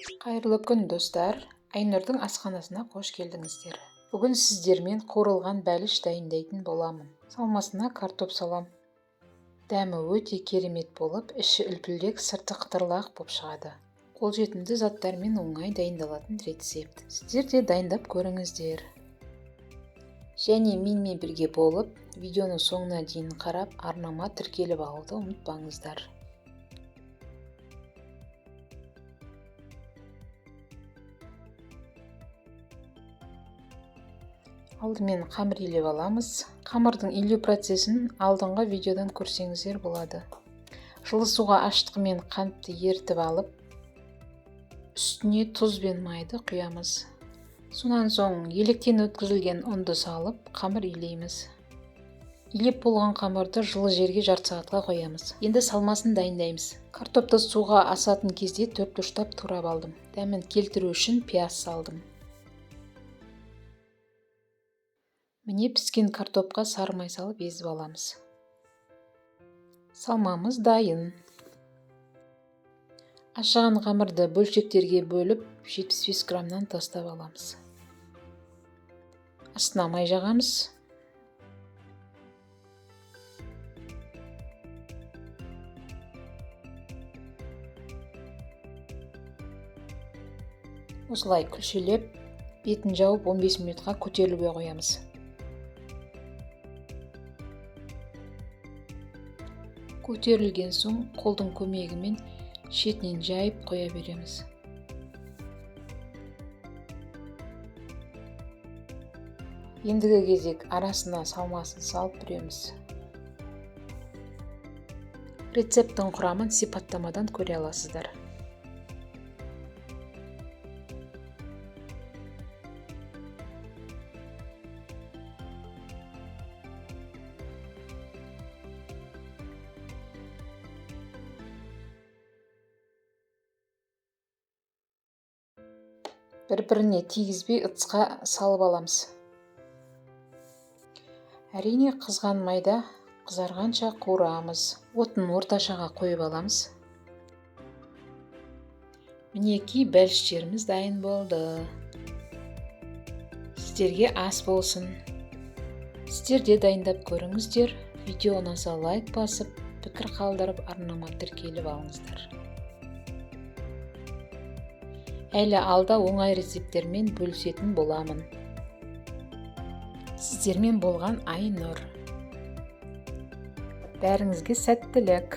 Қайырлы күн, достар. Айнұрдың асханасына қош келдіңіздер. Бүгін сіздермен қуырылған бәліш дайындайтын боламын. Салмасына картоп салам. Дәмі өте керемет болып, іші үлпілдек, сырты қытырлақ болып шығады. Қолжетімді заттармен оңай дайындалатын рецепт. Сіздер де дайындап көріңіздер. Және менімен бірге болып, видеоны соңына дейін қарап, арнама тіркеліп алуды ұмытпаңыздар. Алдымен қамыр илеп аламыз. Қамырдың илеу процесін алдыңғы видеодан көрсеңіздер болады. Жылы суға аштығымен қантты ертіп алып, үстіне тұз бен майды құямыз. Сонан соң електен өткізілген ұнды салып, қамыр илейміз. Илеп болған қамырды жылы жерге жарты сағатқа қоямыз. Енді салмасын дайындаймыз. Картопты суға асатын кезде 4 ұштап турап алдым. Дәмін келтіру үшін пияз салдым. Міне піскен картопқа сары май салып езіп аламыз. Салмамыз дайын. Ашыған қамырды бөлшектерге бөліп 75 граммнан тастап аламыз. Астына май жағамыз. Осылай күлшелеп, бетін жауып 15 минутқа көтерілуге қоямыз. Көтерілген соң қолдың көмегімен шетінен жайып қоя береміз. Ендігі кезек арасына салмасын салып бүреміз. Рецепттің құрамын сипаттамадан көре аласыздар. Бір-біріне тигізбей ыдысқа салып аламыз. Әрине қызған майда қызарғанша қуырамыз. Отын орташаға қойып аламыз. Мінекей бәліштеріміз дайын болды. Сіздерге ас болсын. Сіздер де дайындап көріңіздер. Видео ұнаса лайк басып, пікір қалдырып, арнама тіркеліп алыңыздар. Әлі алда оңай рецепттермен бөлісетін боламын. Сіздермен болған Айнұр. Бәріңізге сәттілік.